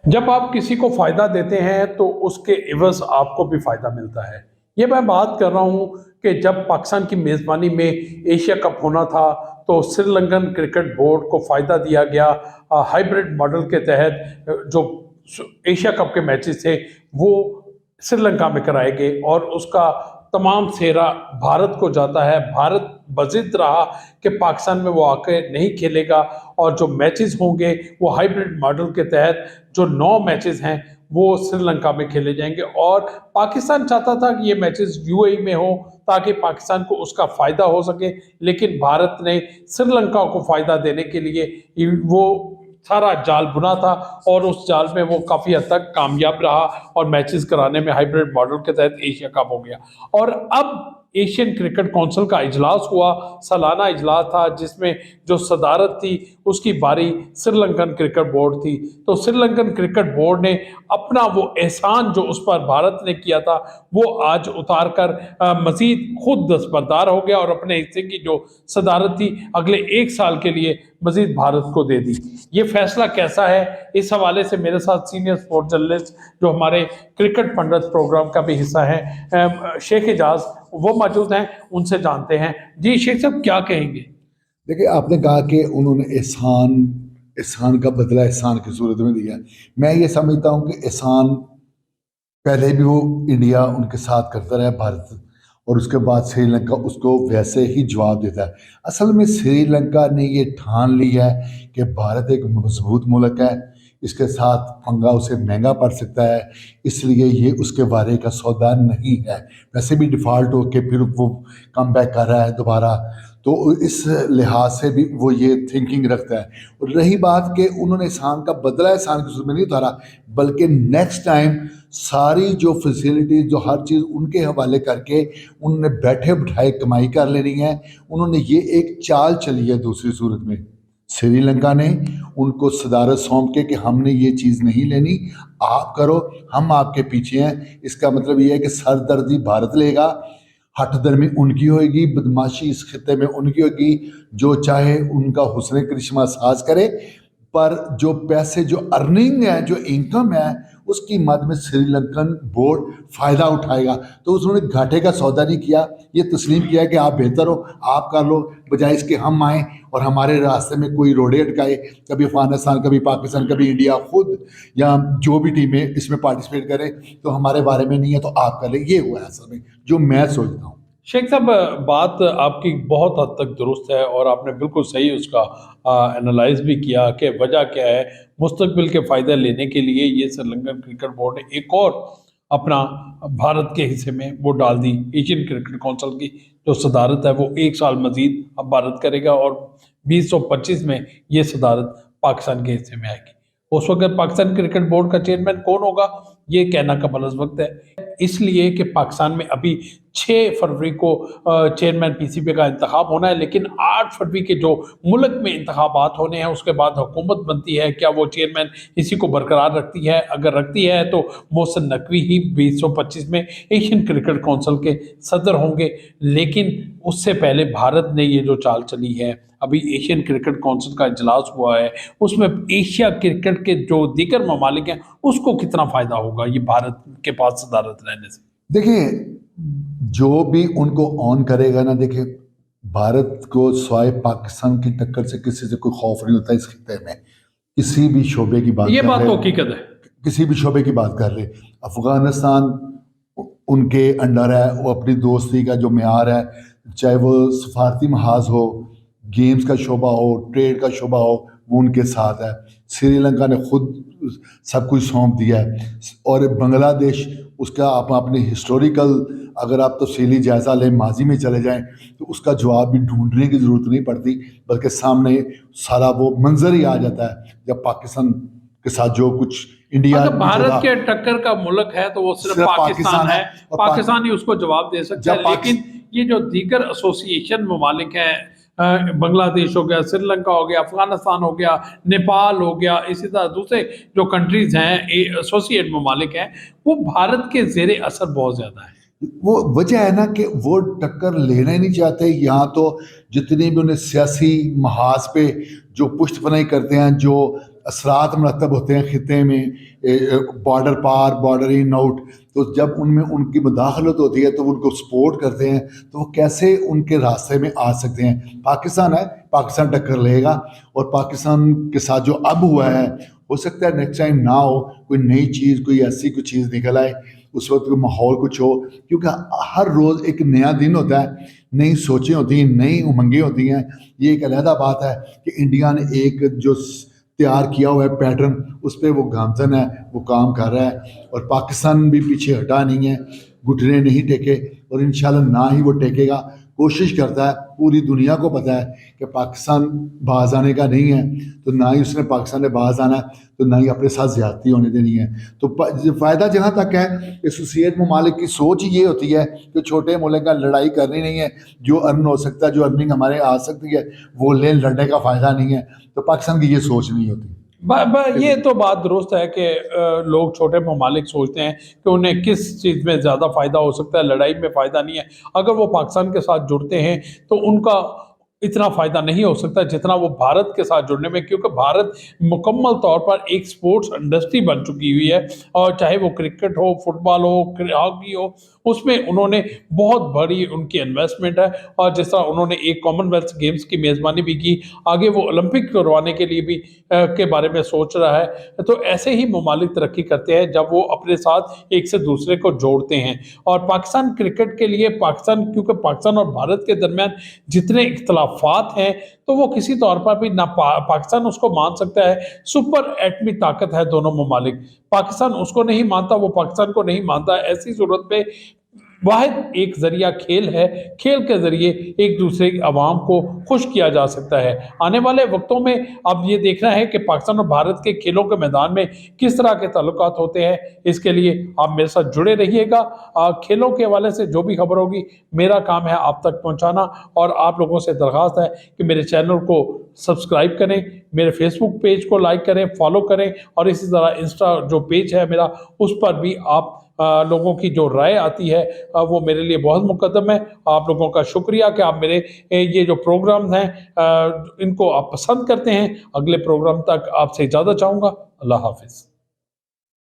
जब आप किसी को फ़ायदा देते हैं तो उसके इवज़ आपको भी फ़ायदा मिलता है। ये मैं बात कर रहा हूँ कि जब पाकिस्तान की मेज़बानी में एशिया कप होना था तो श्रीलंकन क्रिकेट बोर्ड को फ़ायदा दिया गया। हाइब्रिड मॉडल के तहत जो एशिया कप के मैचेस थे वो श्रीलंका में कराए गए और उसका तमाम सेहरा भारत को जाता है। भारत बज़िद रहा कि पाकिस्तान में वो आके नहीं खेलेगा और जो मैचेस होंगे वो हाइब्रिड मॉडल के तहत जो 9 मैचेस हैं वो श्रीलंका में खेले जाएंगे और पाकिस्तान चाहता था कि ये मैचेस यूएई में हो ताकि पाकिस्तान को उसका फ़ायदा हो सके, लेकिन भारत ने श्रीलंका को फ़ायदा देने के लिए वो सारा जाल बुना था और उस जाल में वो काफ़ी हद तक कामयाब रहा और मैचेस कराने में हाइब्रिड मॉडल के तहत एशिया कप हो गया। और अब एशियन क्रिकेट काउंसिल का इजलास हुआ, सालाना इजलास था जिसमें जो सदारत थी उसकी बारी श्रीलंकन क्रिकेट बोर्ड थी। तो श्रीलंकन क्रिकेट बोर्ड ने अपना वो एहसान जो उस पर भारत ने किया था वो आज उतार कर मजीद खुद दस्तबरदार हो गया और अपने हिस्से की जो सदारत थी अगले 1 साल के लिए मजीद भारत को दे दी। ये फैसला कैसा है, इस हवाले से मेरे साथ सीनियर स्पोर्ट जर्नलिस्ट जो हमारे क्रिकेट पंडित प्रोग्राम का भी हिस्सा है शेख एजाज वो मौजूद हैं, उनसे जानते हैं। जी शेख साहब क्या कहेंगे? देखिए, आपने कहा कि उन्होंने एहसान एहसान का बदला एहसान की सूरत में दिया। मैं ये समझता हूँ कि एहसान पहले भी वो इंडिया उनके साथ करता रहा, भारत, और उसके बाद श्रीलंका उसको वैसे ही जवाब देता है। असल में श्रीलंका ने ये ठान लिया है कि भारत एक मजबूत मुल्क है, इसके साथ पंगा उसे महंगा पड़ सकता है, इसलिए ये उसके बारे का सौदा नहीं है। वैसे भी डिफ़ॉल्ट होके फिर वो कम बैक कर रहा है दोबारा, तो इस लिहाज से भी वो ये थिंकिंग रखता है। और रही बात कि उन्होंने एहसान का बदला एहसान की सूरत में नहीं उतारा, बल्कि नेक्स्ट टाइम सारी जो फैसिलिटीज जो हर चीज़ उनके हवाले करके उन्होंने बैठे बिठाए कमाई कर लेनी है। उन्होंने ये एक चाल चली है दूसरी सूरत में। श्रीलंका ने उनको सदारत सौंप के कि हमने ये चीज़ नहीं लेनी, आप करो, हम आपके पीछे हैं। इसका मतलब ये है कि सरदर्दी भारत लेगा, हठधर्मी उनकी होगी, बदमाशी इस खिते में उनकी होगी, जो चाहे उनका हुस्न करिश्मा साज करे, पर जो पैसे जो अर्निंग है जो इनकम है उसकी मद में श्रीलंकन बोर्ड फ़ायदा उठाएगा। तो उसने घाटे का सौदा नहीं किया, ये तस्लीम किया कि आप बेहतर हो, आप कर लो, बजाय इसके हम आएँ और हमारे रास्ते में कोई रोड़े अटकाए, कभी अफगानिस्तान, कभी पाकिस्तान, कभी इंडिया खुद, या जो भी टीमें इसमें पार्टिसिपेट करें तो हमारे बारे में नहीं है तो आप कर लें। ये हुआ है असल में जो मैं सोचता हूँ। शेख साहब बात आपकी बहुत हद तक दुरुस्त है और आपने बिल्कुल सही उसका एनालाइज भी किया कि वजह क्या है। मुस्तकबिल के फ़ायदा लेने के लिए ये श्रीलंकन क्रिकेट बोर्ड ने एक और अपना भारत के हिस्से में वो डाल दी। एशियन क्रिकेट काउंसिल की जो सदारत है वो 1 साल मजीद अब भारत करेगा और 2025 में ये सदारत पाकिस्तान के हिस्से में आएगी। उस वक्त पाकिस्तान क्रिकेट बोर्ड का चेयरमैन कौन होगा ये कहना कबल अज़ वक्त है, इसलिए कि पाकिस्तान में अभी 6 फरवरी को चेयरमैन पीसीबी का इंतखाब होना है, लेकिन 8 फरवरी के जो मुल्क में इंतखाबात होने हैं उसके बाद हुकूमत बनती है। क्या वो चेयरमैन इसी को बरकरार रखती है? अगर रखती है तो मोहसिन नकवी ही 2025 में एशियन क्रिकेट काउंसिल के सदर होंगे। लेकिन उससे पहले भारत ने ये जो चाल चली है, अभी एशियन क्रिकेट काउंसिल का इजलास हुआ है, उसमें एशिया क्रिकेट के जो दीगर ममालिक हैं उसको कितना फ़ायदा होगा ये भारत के पास सदारत रहने से? देखिए, जो भी उनको ऑन करेगा ना, देखिए, भारत को स्वाय पाकिस्तान की टक्कर से किसी से कोई खौफ नहीं होता इस खिते में। किसी भी शोबे की बात ये कर बात ले, तो हकीकत है। किसी भी शोबे की बात कर ले, अफगानिस्तान उनके अंडर है, वो अपनी दोस्ती का जो म्यार है, चाहे वो सफारती महाज हो, गेम्स का शोबा हो, ट्रेड का शोबा हो, वो उनके साथ है। श्रीलंका ने खुद सब कुछ सौंप दिया है। और बांग्लादेश, उसका आप अपने हिस्टोरिकल अगर आप तफसीली जायज़ा लें, माजी में चले जाएं, तो उसका जवाब भी ढूंढने की ज़रूरत नहीं पड़ती, बल्कि सामने सारा वो मंजर ही आ जाता है जब पाकिस्तान के साथ जो कुछ इंडिया मतलब जो भारत था, के टक्कर का मुल्क है तो वो सिर्फ सिर्फ पाकिस्तान पाकिस्तान है। है। और पाकिस्तान ही उसको जवाब दे सकता जब है, लेकिन ये जो दीगर एसोसिएशन ममालिक हैं, बांग्लादेश हो गया, श्रीलंका हो गया, अफगानिस्तान हो गया, नेपाल हो गया, इसी तरह दूसरे जो कंट्रीज हैं एसोसिएट ममालिक हैं, वो भारत के जेर असर बहुत ज़्यादा है। वो वजह है ना कि वो टक्कर लेना ही नहीं चाहते। यहाँ तो जितनी भी उन्हें सियासी महाज पे जो पुष्टपनाही करते हैं, जो असरात मरतब होते हैं खिते में, बॉर्डर पार, बॉर्डर इन आउट, तो जब उनमें उनकी मुदाखलत होती है तो वो उनको सपोर्ट करते हैं, तो वो कैसे उनके रास्ते में आ सकते हैं। पाकिस्तान है, पाकिस्तान टक्कर लेगा, और पाकिस्तान के साथ जो अब हुआ है, हो सकता है नेक्स्ट टाइम ना हो, कोई नई चीज़, कोई ऐसी कोई चीज़ निकल आए, उस वक्त कोई माहौल कुछ हो, क्योंकि हर रोज़ एक नया दिन होता है, नई सोचें होती हैं, नई उमंगें होती हैं। ये एक अलहदा बात है कि इंडिया ने एक जो तैयार किया हुआ है पैटर्न, उस पर वो गामजन है, वो काम कर रहा है, और पाकिस्तान भी पीछे हटा नहीं है, घुटने नहीं टेके, और इंशाल्लाह ना ही वो टेकेगा। कोशिश करता है, पूरी दुनिया को पता है कि पाकिस्तान बाज आने का नहीं है, तो ना ही उसने पाकिस्तान ने बाज आना है, तो ना ही अपने साथ ज्यादती होने देनी है। तो फ़ायदा जहाँ तक है, एसोसिएट ममालिक की सोच ये होती है कि छोटे मुल्क का लड़ाई करनी नहीं है, जो अर्न हो सकता है, जो अर्निंग हमारे आ सकती है, वो ले, लड़ने का फ़ायदा नहीं है। तो पाकिस्तान की ये सोच नहीं होती। ये तो बात दुरुस्त है कि लोग छोटे ममालिक सोचते हैं कि उन्हें किस चीज़ में ज़्यादा फ़ायदा हो सकता है, लड़ाई में फ़ायदा नहीं है। अगर वो पाकिस्तान के साथ जुड़ते हैं तो उनका इतना फ़ायदा नहीं हो सकता जितना वो भारत के साथ जुड़ने में, क्योंकि भारत मुकम्मल तौर पर एक स्पोर्ट्स इंडस्ट्री बन चुकी हुई है, और चाहे वो क्रिकेट हो, फुटबॉल हो, हॉकी हो, उसमें उन्होंने बहुत बड़ी उनकी इन्वेस्टमेंट है। और जिस तरह उन्होंने एक कॉमनवेल्थ गेम्स की मेज़बानी भी की, आगे वो ओलंपिक करवाने के लिए भी के बारे में सोच रहा है। तो ऐसे ही ममालिक तरक्की करते हैं जब वो अपने साथ एक से दूसरे को जोड़ते हैं। और पाकिस्तान क्रिकेट के लिए क्योंकि पाकिस्तान और भारत के दरमियान जितने इख्तलाफात हैं, तो वो किसी तौर पर भी ना पाकिस्तान उसको मान सकता है सुपर एटमी ताकत है दोनों ममालिक, पाकिस्तान उसको नहीं मानता, वो पाकिस्तान को नहीं मानता। ऐसी सूरत में वाहिद एक ज़रिया खेल है, खेल के ज़रिए एक दूसरे की आवाम को खुश किया जा सकता है। आने वाले वक्तों में अब ये देखना है कि पाकिस्तान और भारत के खेलों के मैदान में किस तरह के ताल्लुकात होते हैं। इसके लिए आप मेरे साथ जुड़े रहिएगा। खेलों के हवाले से जो भी खबर होगी, मेरा काम है आप तक पहुँचाना, और आप लोगों से दरख्वास्त है कि मेरे चैनल को सब्सक्राइब करें, मेरे फेसबुक पेज को लाइक करें, फॉलो करें, और इसी तरह इंस्टा जो पेज है मेरा, उस पर भी आप लोगों की जो राय आती है वो मेरे लिए बहुत मुकद्दम है। आप लोगों का शुक्रिया कि आप मेरे ये जो प्रोग्राम्स हैं इनको आप पसंद करते हैं। अगले प्रोग्राम तक आपसे इजाज़त चाहूँगा। अल्लाह हाफ़िज़।